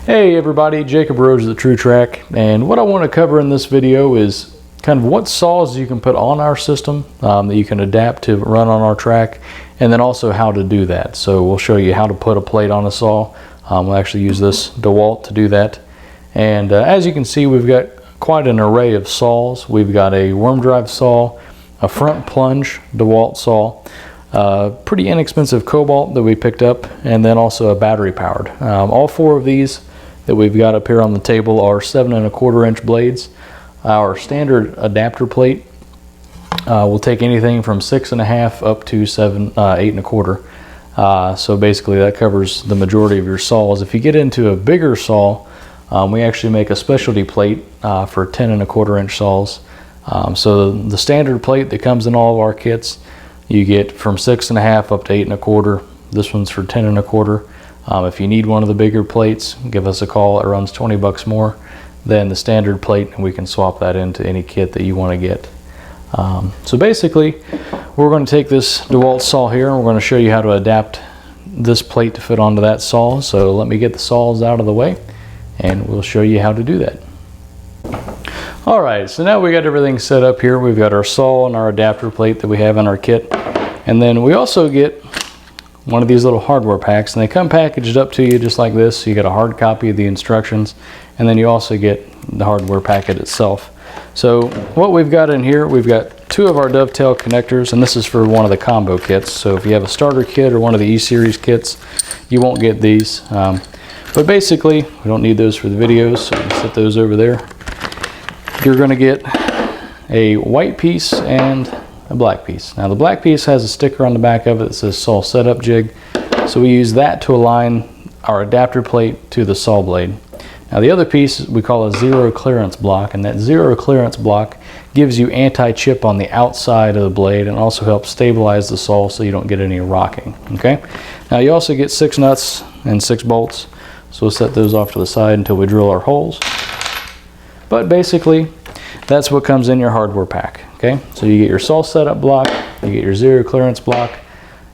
Hey everybody, Jacob Rhodes at TrueTrac, and what I want to cover in this video is kind of what saws you can put on our system that you can adapt to run on our track, and then also how to do that. So we'll show you how to put a plate on a saw. We'll actually use this DeWalt to do that. And as you can see, we've got quite an array of saws. We've got a worm drive saw, a front plunge DeWalt saw, pretty inexpensive cobalt that we picked up, and then also a battery powered. All four of these that we've got up here on the table are 7 1/4 inch blades. Our standard adapter plate will take anything from 6 1/2 up to 8 1/4. So basically that covers the majority of your saws. If you get into a bigger saw, we actually make a specialty plate for 10 1/4 inch saws. So the standard plate that comes in all of our kits, you get from 6 1/2 up to 8 1/4. This one's for 10 1/4. If you need one of the bigger plates, give us a call. It runs 20 bucks more than the standard plate, and we can swap that into any kit that you want to get. So basically, we're going to take this DeWalt saw here, and we're going to show you how to adapt this plate to fit onto that saw. So let me get the saws out of the way, and we'll show you how to do that. Alright, so now we got everything set up here. We've got our saw and our adapter plate that we have in our kit. And then we also get one of these little hardware packs, and they come packaged up to you just like this. So you get a hard copy of the instructions, and then you also get the hardware packet itself. So what we've got in here, we've got 2 of our dovetail connectors, and this is for one of the combo kits. So if you have a starter kit or one of the E-Series kits, you won't get these. But basically, we don't need those for the videos, so we can set those over there. You're going to get a white piece and a black piece. Now the black piece has a sticker on the back of it that says saw setup jig, so we use that to align our adapter plate to the saw blade. Now the other piece we call a zero clearance block, and that zero clearance block gives you anti-chip on the outside of the blade and also helps stabilize the saw so you don't get any rocking. Okay. Now you also get 6 nuts and 6 bolts, so we'll set those off to the side until we drill our holes. But basically, that's what comes in your hardware pack. Okay, so you get your saw setup block, you get your zero clearance block,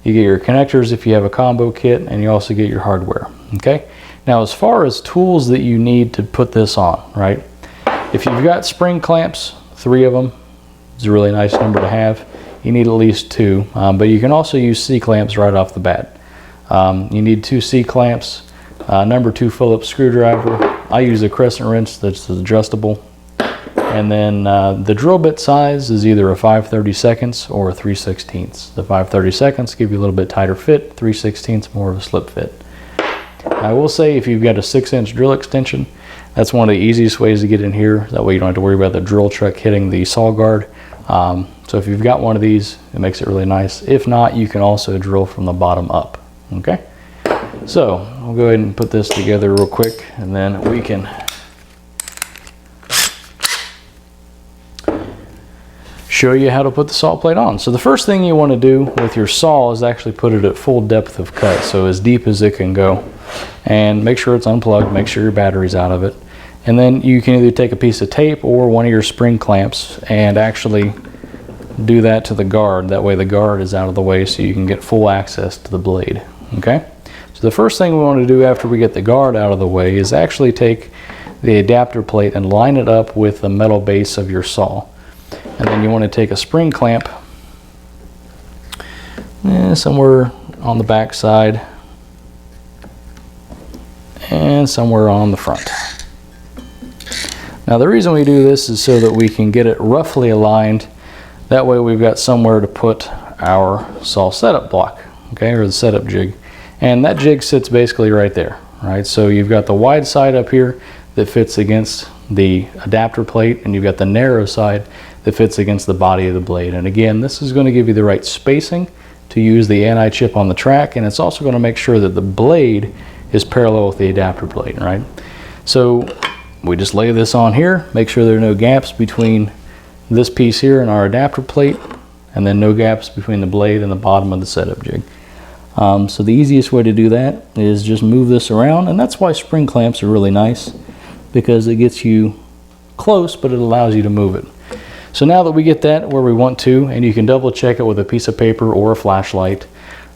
you get your connectors if you have a combo kit, and you also get your hardware. Okay, now as far as tools that you need to put this on, right? If you've got spring clamps, 3 of them, it's a really nice number to have. You need at least 2, but you can also use C-clamps right off the bat. You need 2 C-clamps, number 2 Phillips screwdriver. I use a crescent wrench that's adjustable. And then the drill bit size is either a 5/32 or a 3/16. The 5/32 give you a little bit tighter fit, 3/16 more of a slip fit. I will say if you've got a 6-inch drill extension, that's one of the easiest ways to get in here. That way you don't have to worry about the drill truck hitting the saw guard. So if you've got one of these, it makes it really nice. If not, you can also drill from the bottom up. Okay? So I'll go ahead and put this together real quick, and then we can show you how to put the saw plate on. So the first thing you want to do with your saw is actually put it at full depth of cut, so as deep as it can go, and make sure it's unplugged, make sure your battery's out of it. And then you can either take a piece of tape or one of your spring clamps and actually do that to the guard. That way the guard is out of the way so you can get full access to the blade. Okay, so the first thing we want to do after we get the guard out of the way is actually take the adapter plate and line it up with the metal base of your saw. And then you want to take a spring clamp somewhere on the back side and somewhere on the front. Now the reason we do this is so that we can get it roughly aligned. That way we've got somewhere to put our saw setup block, okay, or the setup jig. And that jig sits basically right there, right? So you've got the wide side up here that fits against the adapter plate, and you've got the narrow side that fits against the body of the blade. And again, this is going to give you the right spacing to use the anti-chip on the track, and it's also going to make sure that the blade is parallel with the adapter plate, right? So we just lay this on here, make sure there are no gaps between this piece here and our adapter plate, and then no gaps between the blade and the bottom of the setup jig. So the easiest way to do that is just move this around, and that's why spring clamps are really nice, because it gets you close, but it allows you to move it. So now that we get that where we want to, and you can double check it with a piece of paper or a flashlight.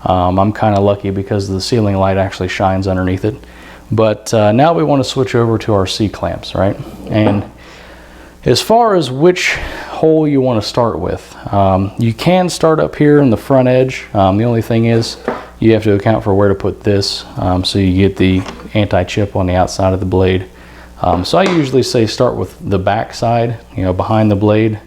I'm kind of lucky because the ceiling light actually shines underneath it. But now we want to switch over to our C-clamps, right? And as far as which hole you want to start with, you can start up here in the front edge. The only thing is you have to account for where to put this, so you get the anti-chip on the outside of the blade. So I usually say start with the back side, you know, behind the blade,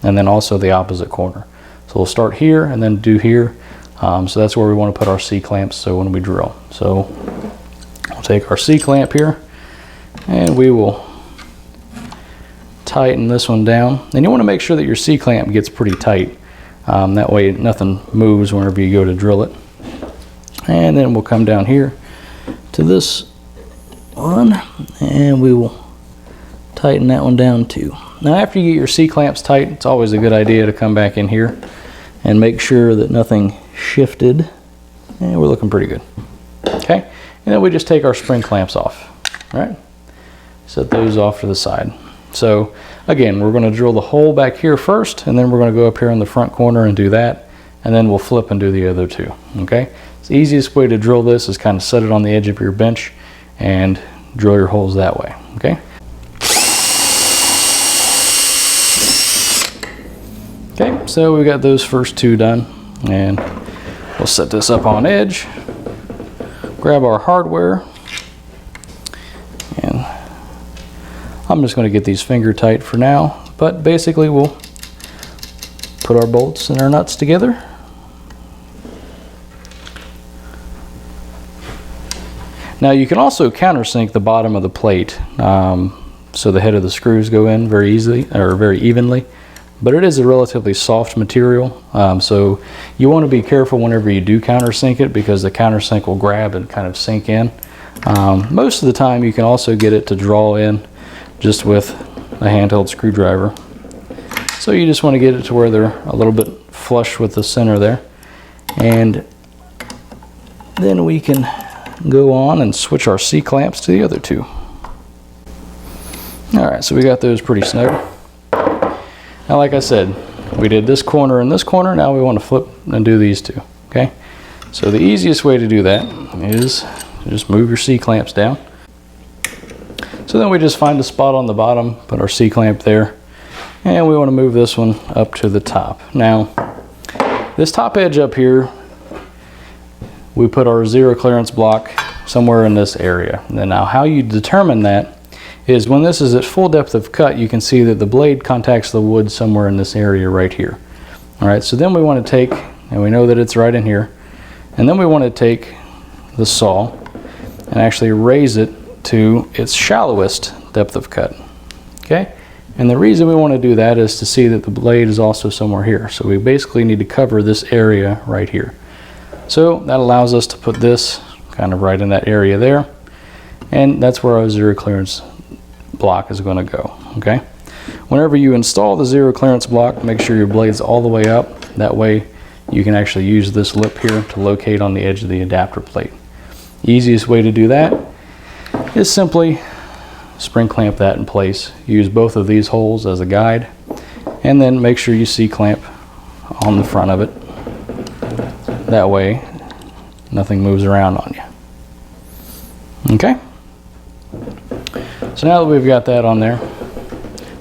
and then also the opposite corner. So we'll start here and then do here. So that's where we want to put our C-clamps, so when we drill. So we'll take our C-clamp here and we will tighten this one down. And you want to make sure that your C-clamp gets pretty tight. That way nothing moves whenever you go to drill it. And then we'll come down here to this one and we will tighten that one down too. Now after you get your C-clamps tight, it's always a good idea to come back in here and make sure that nothing shifted. And we're looking pretty good. Okay, and then we just take our spring clamps off. All right, set those off to the side. So again, we're going to drill the hole back here first, and then we're going to go up here in the front corner and do that, and then we'll flip and do the other two. Okay, the easiest way to drill this is kind of set it on the edge of your bench and drill your holes that way. Okay. Okay, so we got those first two done, and we'll set this up on edge, grab our hardware, and I'm just going to get these finger tight for now, but basically we'll put our bolts and our nuts together. Now you can also countersink the bottom of the plate, so the head of the screws go in very easily, or very evenly. But it is a relatively soft material, so you want to be careful whenever you do countersink it, because the countersink will grab and kind of sink in. Most of the time you can also get it to draw in just with a handheld screwdriver. So you just want to get it to where they're a little bit flush with the center there. And then we can go on and switch our C-clamps to the other two. Alright, so we got those pretty snug. Now, like I said, we did this corner and this corner. Now we want to flip and do these two. Okay, so the easiest way to do that is to just move your C-clamps down. So then we just find a spot on the bottom, put our C-clamp there, and we want to move this one up to the top. Now, this top edge up here, we put our zero clearance block somewhere in this area. And now how you determine that is when this is at full depth of cut, you can see that the blade contacts the wood somewhere in this area right here. All right, so then we want to take, and we know that it's right in here, and then we want to take the saw and actually raise it to its shallowest depth of cut. Okay, and the reason we want to do that is to see that the blade is also somewhere here. So we basically need to cover this area right here. So that allows us to put this kind of right in that area there, and that's where our zero clearance block is going to go. Okay, whenever you install the zero clearance block, make sure your blade's all the way up. That way you can actually use this lip here to locate on the edge of the adapter plate. Easiest way to do that is simply spring clamp that in place. Use both of these holes as a guide, and then make sure you C-clamp on the front of it. That way nothing moves around on you. Okay, so now that we've got that on there,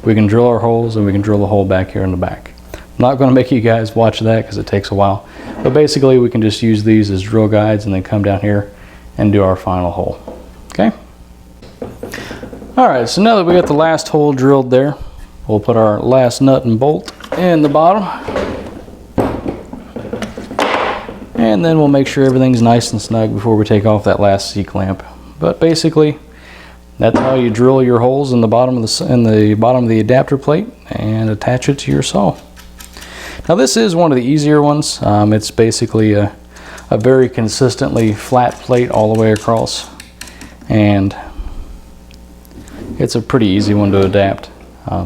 we can drill our holes, and we can drill the hole back here in the back. I'm not going to make you guys watch that because it takes a while, but basically we can just use these as drill guides and then come down here and do our final hole. Okay, alright, so now that we got the last hole drilled there, we'll put our last nut and bolt in the bottom, and then we'll make sure everything's nice and snug before we take off that last C-clamp. But basically that's how you drill your holes in the bottom of the adapter plate and attach it to your saw. Now this is one of the easier ones. It's basically a very consistently flat plate all the way across, and it's a pretty easy one to adapt.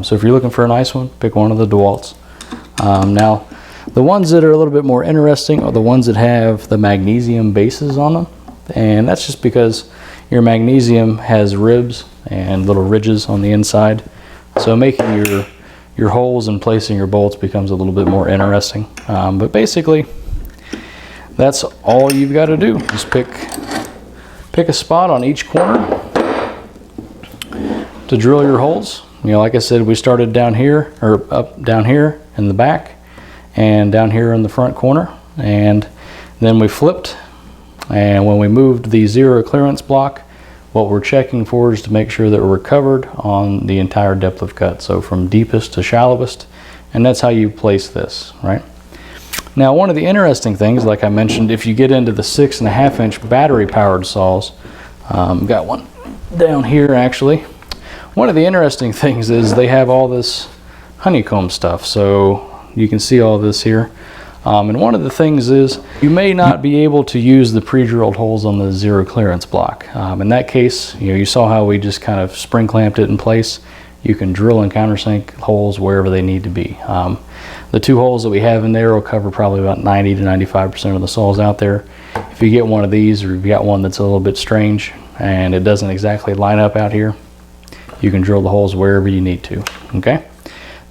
So if you're looking for a nice one, pick one of the DeWalt's. Now the ones that are a little bit more interesting are the ones that have the magnesium bases on them, and that's just because your magnesium has ribs and little ridges on the inside, so making your holes and placing your bolts becomes a little bit more interesting. But basically that's all you've got to do. Just pick Pick a spot on each corner to drill your holes. You know, like I said, we started down here, or up down here in the back, and down here in the front corner, and then we flipped, and when we moved the zero clearance block, what we're checking for is to make sure that we're covered on the entire depth of cut, so from deepest to shallowest, and that's how you place this, right? Now, one of the interesting things, like I mentioned, if you get into the 6.5 inch battery powered saws, got one down here actually. One of the interesting things is they have all this honeycomb stuff, so you can see all this here. And one of the things is you may not be able to use the pre-drilled holes on the zero clearance block. In that case, you know, you saw how we just kind of spring clamped it in place. You can drill and countersink holes wherever they need to be. The two holes that we have in there will cover probably about 90 to 95% of the saws out there. If you get one of these, or you've got one that's a little bit strange and it doesn't exactly line up out here, you can drill the holes wherever you need to, okay?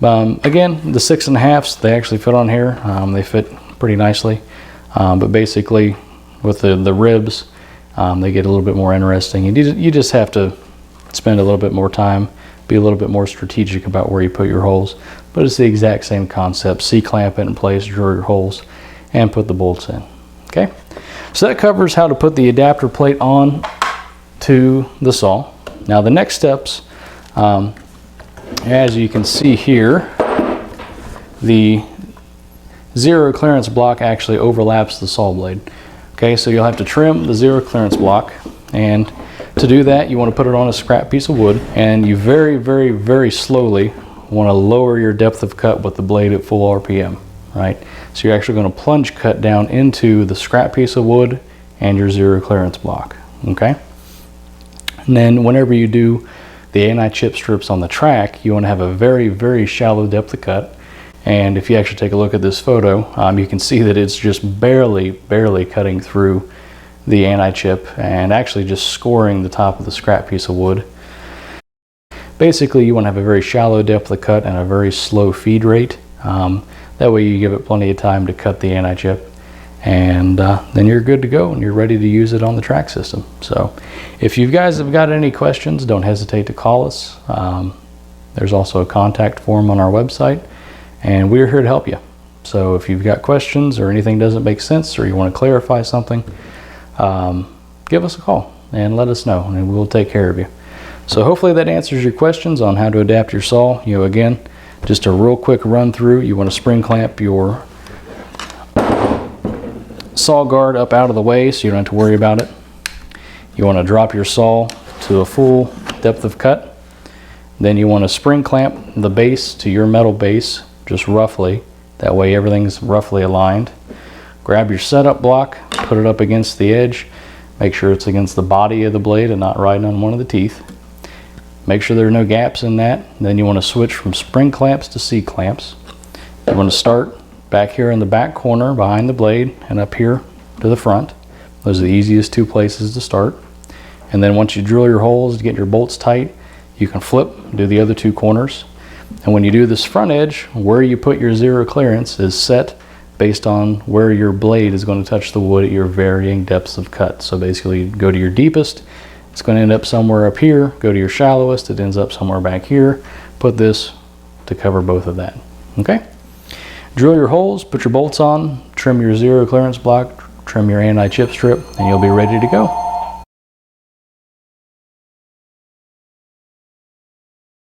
Again, the 6.5s, they actually fit on here. They fit pretty nicely, but basically with the ribs, they get a little bit more interesting. And you just have to spend a little bit more time, be a little bit more strategic about where you put your holes, but it's the exact same concept. C-clamp it in place, drill your holes, and put the bolts in, okay? So that covers how to put the adapter plate on to the saw. Now the next steps, as you can see here, the zero clearance block actually overlaps the saw blade. Okay, so you'll have to trim the zero clearance block, and to do that you want to put it on a scrap piece of wood, and you very, very, very slowly want to lower your depth of cut with the blade at full RPM, right? So you're actually going to plunge cut down into the scrap piece of wood and your zero clearance block, okay? And then whenever you do the anti-chip strips on the track, you want to have a very, very shallow depth of cut. And if you actually take a look at this photo, you can see that it's just barely cutting through the anti-chip and actually just scoring the top of the scrap piece of wood. Basically, you want to have a very shallow depth of cut and a very slow feed rate. That way you give it plenty of time to cut the anti-chip, and then you're good to go and you're ready to use it on the track system. So if you guys have got any questions, don't hesitate to call us. There's also a contact form on our website, and we're here to help you. So if you've got questions or anything doesn't make sense or you want to clarify something, give us a call and let us know, and we'll take care of you. So hopefully that answers your questions on how to adapt your saw. You know, again, just a real quick run through. You want to spring clamp your saw guard up out of the way so you don't have to worry about it. You want to drop your saw to a full depth of cut. Then you want to spring clamp the base to your metal base, just roughly. That way everything's roughly aligned. Grab your setup block, put it up against the edge. Make sure it's against the body of the blade and not right on one of the teeth. Make sure there are no gaps in that. Then you want to switch from spring clamps to C-clamps. You want to start back here in the back corner behind the blade and up here to the front. Those are the easiest two places to start. And then once you drill your holes to get your bolts tight, you can flip, do the other two corners. And when you do this front edge, where you put your zero clearance is set based on where your blade is going to touch the wood at your varying depths of cut. So basically, you go to your deepest, it's going to end up somewhere up here. Go to your shallowest, it ends up somewhere back here. Put this to cover both of that, okay? Drill your holes, put your bolts on, trim your zero clearance block, trim your anti-chip strip, and you'll be ready to go.